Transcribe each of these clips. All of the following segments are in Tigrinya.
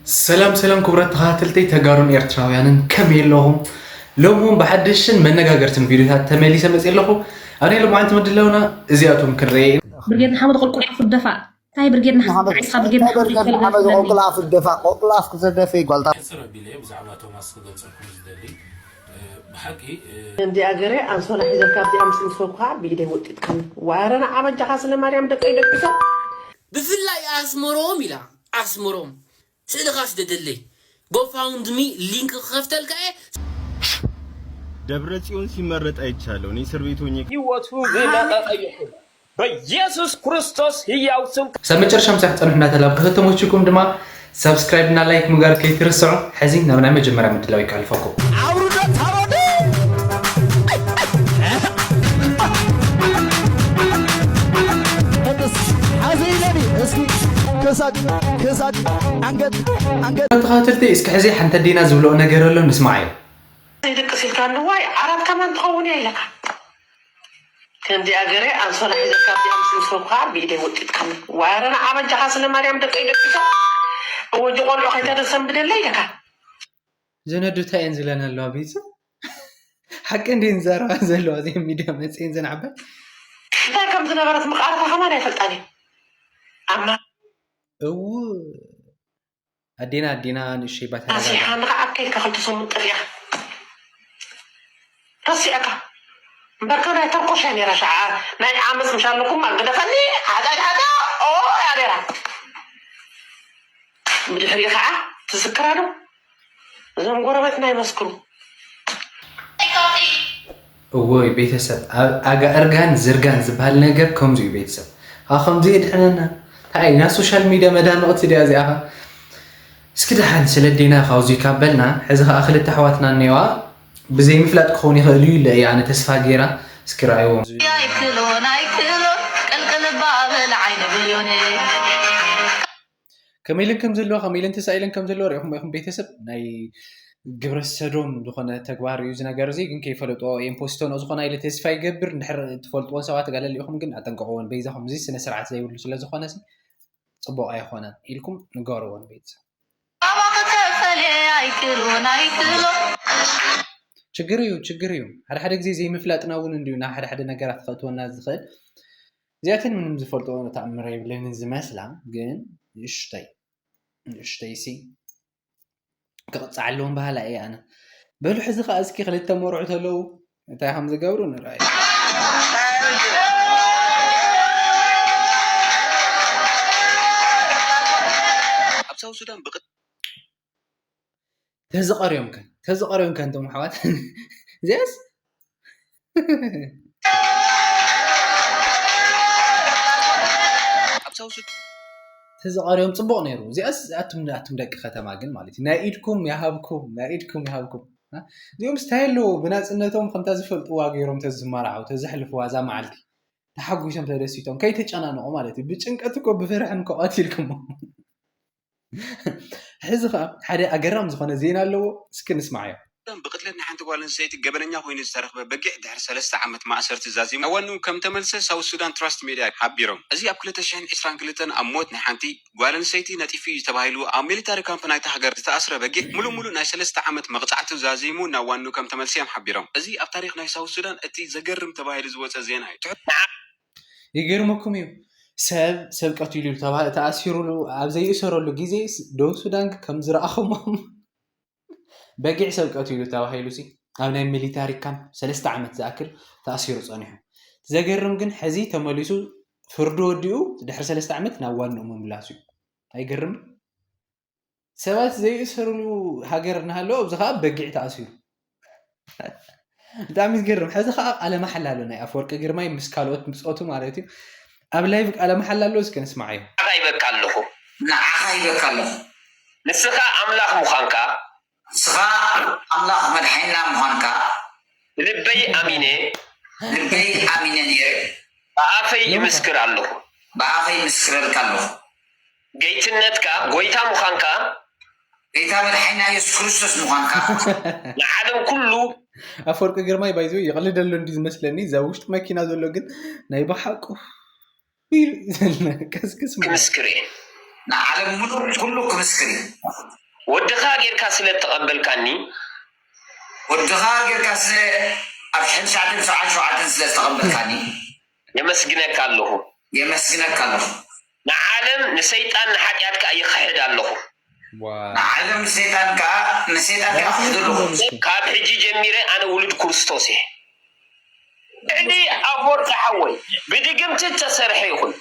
سلام سلام كبرت تخاتلتي تجارون إيرتراويانن كم يلهم لومهم بحدشن من نجاجرتن فيديوهات تمالي سمس يلهم أنا لو ما أنت مدلونا زيادهم كرين برجيت محمد قلقل في الدفع تاي برجيت محمد برجيت محمد قلقل في الدفع قلقل في الدفع قلت سر بيلي بزعما توماس كدلصكم زدلي بحقي عندي أجري أنصلا حذر كابدي أمس نسوقها بيدي وقت كم وأنا عمل جهاز لمريم دقيقة كذا بفلاي أسمروم إلى أسمروم سيدغاس ددلي go found me link خفتل كأي ደብረጽዮን ሲመረጥ አይቻለሁ እኔ እስር ቤት ሆኜ ይወቱ ለማጣጣየሁ በኢየሱስ ክርስቶስ ሕያው ስም سمجر شمس حتى نحن تلاب كختموشكم دما سبسكرايب نا لايك مغار كي ترسعوا حزين نبنا مجمرة مدلاوي كالفوكو تخاتلتي اسك حزي حنت دينا زبلو نغيرلو نسمعيو يدق سيل كان واي عرب كمان تخوني لك عندي أجري أنصلا حذر كابدي أمس نسوقها بيدي وقت كم وأنا عمل جهاز لمريم دقيقة كذا وجو قول له خيتا تسم بدلي لك زندو تا ينزلنا اللو بيزا حق اندين زاروا زلو زي ميديا مسين زن عبد لا كم زنبرت مقارفة كمان يفلتاني أما او ادينا نشي بات نصيحة نقعد كخلت صوم الطريقة رسيئك بركنا يترقش يعني رشعة ناي عامس مشان لكم ما قد فني هذا أو يا ريرا بدي فريق تذكرانه زم قربتنا يمسكروا اوي بيتسب اجا ارغان زرغان زبال نجر كومزي بيتسب اخم زيد حنا هاي ناس سوشيال ميديا مدان نقطه دي ازيها اسكده حن سلدينا خوزي كابلنا حزها اخل تحواتنا نيوا بزي مفلات كوني خليو لا يعني تسفا غيرا سكرايو كميلن كم زلو كميلن تسايلن كم زلو ريهم بيتسب ناي ግብረ ሰዶም ዝኾነ ተግባር እዩ ዝነገር እዚ ግን ከይፈልጦ ኢምፖስቶ ነው ዝኾነ ኢለ ተስፋ ይገብር እንድሕር ትፈልጥዎ ሰባት ገለል ኢኹም ግን ኣጠንቅቕዎን በይዛኹም እዚ ስነ ስርዓት ዘይብሉ ስለ ዝኾነ ሲ ፅቡቕ ኣይኾነን ኢልኩም ንገርዎን ቤት ችግር እዩ ሓደ ሓደ ግዜ ዘይምፍላጥና እውን እንድዩ ናብ ሓደ ሓደ ነገራት ክኸእትወና ዝኽእል እዚኣተን ምንም ዝፈልጥዎ ተኣምር የብለንን ዝመስላ ግን ንእሽተይ ሲ كقطع لهم بهلا ايه انا بلو حزق اسكي خليت مرعو تلو انت هم زغبرو نراي ابساو سودان بقت تزقر يمكن انتم حوات زيس ابساو سودان تزقاريهم صبوق نيرو زيس اتم دق ختما ግን ማለት ናኢድኩም ያሃብኩም ዚኦም ስታይሉ ብናጽነቶም ከምታ ዝፈልጡ ዋገይሮም ተዝማራው ተዝሕልፉ ዋዛ ማዓልቲ ተሐጉሽም ተደሲቶም ከይተጨናነቁ ማለት ብጭንቀት እኮ ብፍርሕን ከኣትልኩም ሕዝኻ ሓደ ኣገራም ዝኾነ ዜና ኣለዎ እስኪ ንስማዓዮ بقتلنا حنت قالن سيتي قبلنا خوين السرخ بقع دحر 3 عامات ما اثرت زازيم اولنو كم تملسه ساوث سودان تراست ميديا حبيرهم ازي اب 2022 اموت نحنتي قالن سيتي نتيفي تبايلو ام ميليتاري كامباني تاغر تاثر بقع ملو ناي 3 عامات مقطعته زازيمو ناوانو كم تملسيام حبيرهم ازي اب تاريخ ناي ساوث سودان اتي زغرم تبايل زوص زينا يغرمكم يو ሰብ ቀቲሉ ተባለ ተኣሲሩሉ ኣብ ዘይእሰረሉ ግዜ ደቡብ ሱዳን ከም ዝረኣኹም በጊዕ ሰብ ቀቲሉ ተባሂሉ ሲ ኣብ ናይ ሚሊታሪ ካምፕ 3 ዓመት ዝኣክል ተኣሲሩ ጸኒሑ ዘገርም ግን ሕዚ ተመሊሱ ፍርዱ ወዲኡ ድሕሪ 3 ዓመት ናብ ዋናኡ ምምላሱ ኣይገርም ሰባት ዘይእሰሩሉ ሃገር እናሃሎ ኣብዚ ከዓ በጊዕ ተኣሲሩ ብጣዕሚ ዝገርም ሕዚ ከዓ ቃለ መሓላ ኣሎ ናይ ኣፈወርቂ ግርማይ ምስ ካልኦት ምፅኦቱ ማለት እዩ ኣብ ላይቭ ቃለ መሓላ ኣሎ እስኪ ንስማዓዮ ይበቃለሁ ንስኻ ኣምላኽ ምዃንካ سخا الله مدحينا مهانكا ልበይ ኣሚነ لبي آمين نير ብኣፈይ ይምስክር ኣለኹ بآخي مسكر الكلو ጌትነትካ ጎይታ ምዃንካ إذا مدحينا يسوع كريستوس مهانكا ንዓለም ኩሉ ኣፈወርቂ ግርማይ ባይዞ ይቕልደሎ እንዲ ዝመስለኒ እዛ ውሽጢ መኪና ዘሎ ግን ናይ ባሓቁ كسكس ምስክር እየ ንዓለም ሙሉእ ኩሉ ክምስክር እዩ ወድኻ ጌርካ ስለ ተቐበልካኒ ወድኻ ጌርካ ስለ ኣብ 1977 ስለ ዝተቐበልካኒ የመስግነካ ኣለኹ ንዓለም ንሰይጣን ንሓጢኣትካ ይኽሕድ ኣለኹ ንዓለም ንሰይጣን ከዓ ይኽሕድ ኣለኹ ካብ ሕጂ ጀሚረ ኣነ ውሉድ ክርስቶስ እየ እኒ ኣፈወርቂ ሓወይ ብድግምቲ ተሰርሐ ይኹን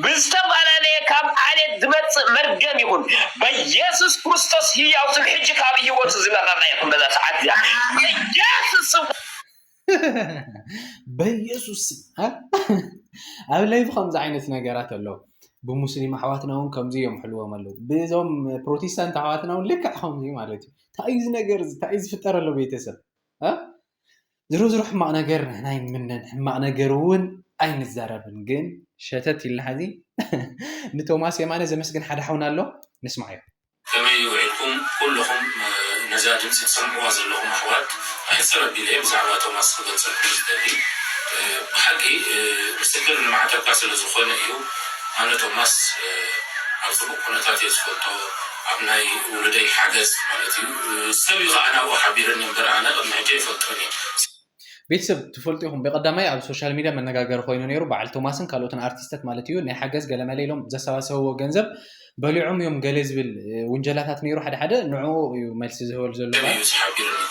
ብዝተፈላለየ ካብ ዓሌት ዝመፅእ መርገም ይኹን በኢየሱስ ክርስቶስ ህያው ስም ሕጂ ካብ ህይወቱ ዝመቐና ይኹን በዛ ሰዓት እዚኣ በኢየሱስ ስም በኢየሱስ ኣብ ላይቭ ከምዚ ዓይነት ነገራት ኣለዉ ብሙስሊም ኣሕዋትና እውን ከምዚ እዮም ሕልዎም ኣለዉ ብዞም ፕሮቴስታንት ኣሕዋትና እውን ልክዕ ከምዚ ማለት እዩ እንታይ እዚ ነገር እንታይ ዝፍጠር ኣሎ ቤተሰብ ዝሮ ሕማቕ ነገር ንሕና ይምነን ሕማቕ ነገር እውን ኣይንዛረብን ግን ሸተት ኢልና ሕዚ ንቶማስ የማነ ዘመስግን ሓደ ሓውና ኣሎ ንስማዕ እዮም ከመይ ውዒልኩም ኩልኹም ነዛ ድምፂ ትሰምዕዋ ዘለኹም ኣሕዋት ኣይፀረቢለ ብዛዕባ ቶማስ ክገልፀልኩም ዝደሊ ብሓቂ ምስክር ንማዕተብካ ስለ ዝኾነ እዩ ኣነ ቶማስ ኣብ ፅቡቅ ኩነታት እየ ዝፈልጦ ኣብ ናይ ውልደይ ሓገዝ ማለት እዩ ሰብ እዩ ከዓ ናብኡ ሓቢረኒ እምበር ኣነ ቅድሚ ሕጂ ይፈልጦን እየ ቤተሰብ ትፈልጡ ይኹም ብቀዳማይ ኣብ ሶሻል ሚድያ መነጋገሪ ኮይኑ ነይሩ በዓል ቶማስን ካልኦትን ኣርቲስታት ማለት እዩ ናይ ሓገዝ ገለመለ ኢሎም ዘሰባሰብዎ ገንዘብ በሊዖም እዮም ገለ ዝብል ውንጀላታት ነይሩ ሓደ ንዕኡ እዩ መልሲ ዝህበሉ ዘሎ እዩ ዝሓቢረኒ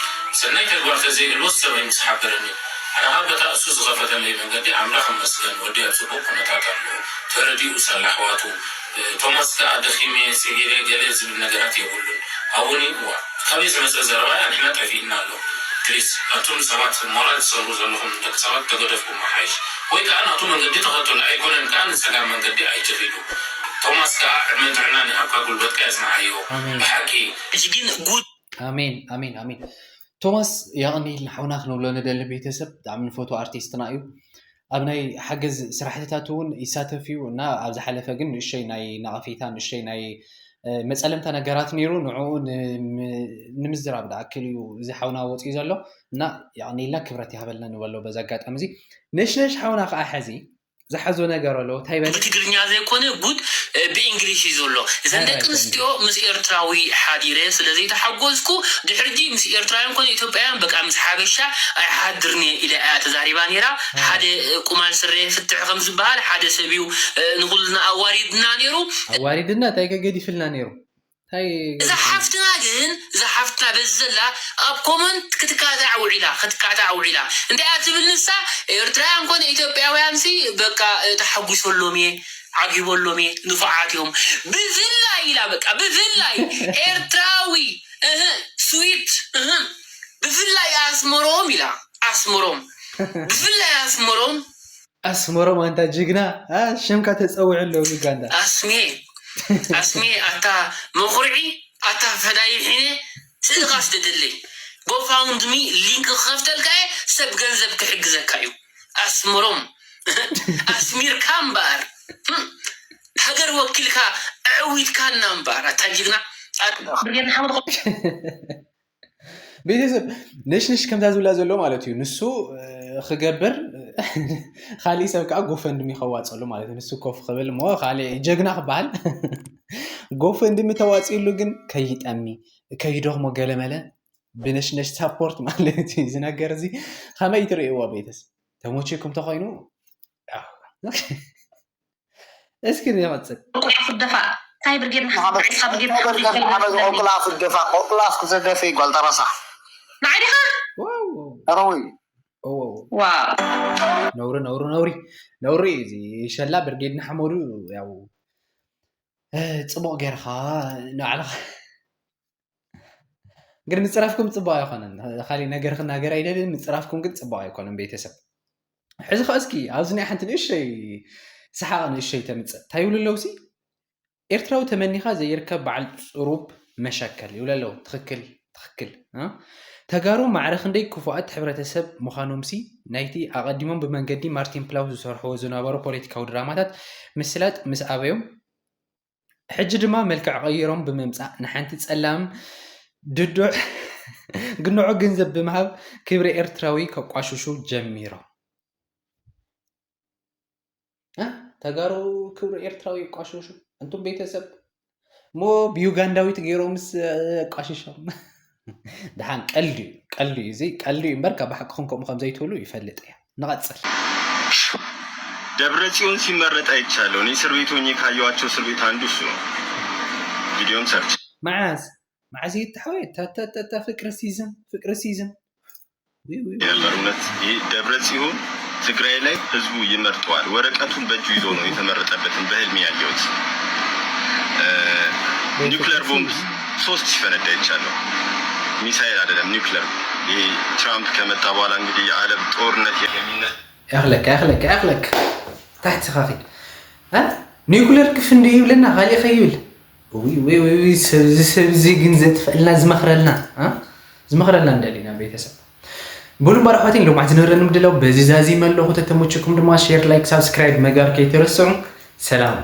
ሰናይ ተግባር ተዘይልዎስ ሰበይ ምስሓበረኒ ኣነ ኣብ በታ እሱ ዝኸፈተለይ መንገዲ ኣምላኽ መስገን ወዲ ኣብ ፅቡቅ ኩነታት ኣሎ ተረዲኡ ሰላሕዋቱ ቶማስ ከዓ ደኺሜ ሲጌሬ ገለ ዝብል ነገራት የብሉን ኣብኡኒ ካበይ ዝመፀ ዘረባ ንሕና ጠፊእና ኣሎ ክሪስ ኣቶም ሰባት ሞራል ዝሰርሑ ዘለኹም ደቂ ሰባት ተገደፍኩም መሓይሽ ወይ ከዓ ናቱ መንገዲ ተኸተሉ ኣይኮነን ከዓ ንፀጋም መንገዲ ኣይትኽኢሉ ቶማስ ከዓ ዕድመን ጥዕና ንሃብካ ጉልበትካ የፅናዓዮ ብሓቂ እዚ ግን ጉድ ኣሜን ቶማስ ያቕኒ ንሓውና ክንብሎ ንደሊ ቤተሰብ ብጣዕሚ ንፎቶ ኣርቲስትና እዩ ኣብ ናይ ሓገዝ ስራሕትታት እውን ይሳተፍ እዩ እና ኣብ ዝሓለፈ ግን ንእሸይ ናይ ነቐፌታ ንእሸይ ናይ መፀለምታ ነገራት ነይሩ ንዕኡ ንምዝራብ ዳኣክል እዩ እዚ ሓውና ወፂኡ ዘሎ እና ያቕኒኢልና ክብረት ይሃበልና ንበሎ በዛ ኣጋጣሚ እዚ ነሽነሽ ሓውና ከዓ ሕዚ ዝሓዞ ነገር ኣሎ እንታይ በለ ብትግርኛ ዘይኮነ ጉድ ብእንግሊሽ እዩ ዘሎ እዘን ደቂ ኣንስትዮ ምስ ኤርትራዊ ሓዲረ ስለዘይተሓጎዝኩ ድሕርጂ ምስ ኤርትራውያን ኮነ ኢትዮጵያውያን በቃ ምስ ሓበሻ ኣይሓድርኒ ኢለ እያ ተዛሪባ ነይራ ሓደ ቁማል ስረ ፍትሕ ከም ዝበሃል ሓደ ሰብ እዩ ንኩልና ኣዋሪድና ነይሩ ኣዋሪድና እንታይ ከገዲፍልና ነይሩ እዛ ሓፍትና በዘላ ኣብ ኮመንት ክትካታዕ ውዒላ እንታይ ትብል ንሳ ኤርትራውያን ኮነ ኢትዮጵያውያን ሲ በቃ ተሓጒሰሎም እየ ዓጊቦሎም እየ ንፉዓት እዮም ብፍላይ ኢላ በቃ ብፍላይ ኤርትራዊ ስዊት ብፍላይ ኣስመሮም ኢላ ብፍላይ ኣስመሮም አንታ ጅግና ሽምካ ተፀውዕለው ዩጋንዳ ኣስሜ ኣታ መኹርዒ ኣታ ፈዳይ ሕነ ስእኻስ ደደለይ ጎፋውንድሚ ሊንክ ክኸፍተልካ ሰብ ገንዘብ ክሕግዘካ እዩ ኣስመሮም ኣስሚርካ እምበር ሃገር ወኪልካ ዕዊትካና እምበር ኣታ ጅግና ቤተሰብ ነሽንሽ ከምዛ ዝብላ ዘሎ ማለት እዩ ንሱ ክገብር ካሊእ ሰብ ከዓ ጎፈንድሚ ከዋፀሉ ማለት እዩ ንሱ ኮፍ ክብል እሞ ካሊእ ጀግና ክበሃል ጎፈንድሚ ተዋፂሉ ግን ከይጠሚ ከይደኽሞ ገለመለ ብነሽነሽ ሳፖርት ማለት እዩ እዚ ነገር እዚ ከመይ ትርእይዎ ቤተሰብ ተመችኩም ተኮይኑ እስኪ ንቐፅል ፍደፋ እንታይ ብርጌድና ቆቅላፍ ደፋ ቆቅላፍ ክዘደፈ ይጓል ጠረሳ ንዓዲኻ ረዊ ነውሪ እዚ ሸላ ብርጌድና ሓመዱ ያው ፅቡቅ ጌርካ ንባዕልኻ ግን ምፅራፍኩም ፅቡቅ ኣይኮነን ካሊእ ነገር ክናገር ኣይደልን ምፅራፍኩም ግን ፅቡቅ ኣይኮነን ቤተሰብ ሕዚ ኸ እስኪ ኣብዚ ናይ ሓንቲ ንእሸይ ሰሓቕ ንእሸይ ተምፅእ እንታይ ይብሉ ኣለውሲ ኤርትራዊ ተመኒኻ ዘይርከብ በዓል ፅሩብ መሸከል ይብሉ ኣለዉ ትኽክል ተጋሩ ማዕረ ክንደይ ክፉኣት ሕብረተሰብ ምዃኖምሲ ናይቲ ኣቐዲሞም ብመንገዲ ማርቲን ፕላውስ ዝሰርሕዎ ዝነበሩ ፖለቲካዊ ድራማታት ምስላጥ ምስ ኣበዮም ሕጂ ድማ መልክዕ ቀይሮም ብምምፃእ ንሓንቲ ፀላም ድዱዕ ግንዖ ገንዘብ ብምሃብ ክብሪ ኤርትራዊ ከቋሽሹ ጀሚሮም ተጋሩ ክብሪ ኤርትራዊ ይቋሽሹ እንቱም ቤተሰብ مو بيوغنداوي تغيرو مس قاششهم دحان قلدي زي قلدي بركه بحقكم كم زي تولو يفلط نقصل ደብረጽዮን ሲመረጥ አይቻለሁ እኔ እስር ቤት ሆኜ ካየኋቸው እስር ቤት አንዱ እሱ ነው ቪዲዮን ሰርች معاز يتحوي تا فكر سيزم ያለውነት ይሄ ደብረጽዮን ትግራይ ላይ ህዝቡ ይመርጠዋል ወረቀቱን በእጁ ይዞ ነው የተመረጠበትን በህልም ያየሁት ኒውክሌር ቦምብ 3 ሲፈነዳ አይቻለሁ ሚሳኤል አይደለም ኒውክሌር ይሄ ትራምፕ ከመጣ በኋላ እንግዲህ የዓለም ጦርነት የሚነት اخلك تحت خافي ها نيوكلير كيف ندي لنا غالي خيول وي زي جنزت فلنا زمخرلنا ها زمخرلنا ندلينا بيتسب بقولوا برحوتين لو ما عزنا نبدلوا بزازي ملو تتموتشكم دما شير لايك سبسكرايب مغار كي ترسون سلام